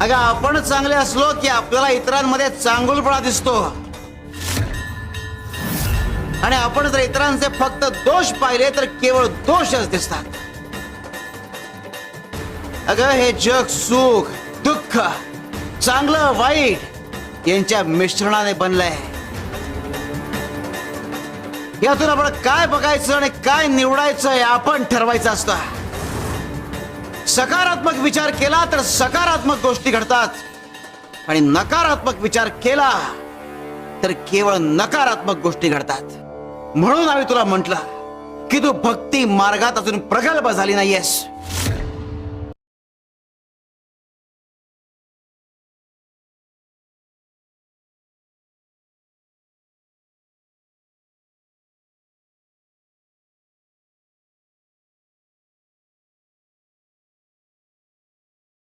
अगं आपण चांगले असलो की आपल्याला इतरांमध्ये चांगुलपणा दिसतो आणि आपण जर इतरांचे फक्त दोष पाहिले तर केवळ दोषच दिसतात. अगं हे जग सुख दुःख चांगलं वाईट यांच्या मिश्रणाने बनलंय. यातून आपण काय बघायचं आणि काय निवडायचं हे आपण ठरवायचं असतं. सकारात्मक विचार केला तर सकारात्मक गोष्टी घडतात आणि नकारात्मक विचार केला तर केवळ नकारात्मक गोष्टी घडतात. म्हणून आम्ही तुला म्हटलं की तू भक्ती मार्गात अजून प्रगल्भ झाली नाहीयेस.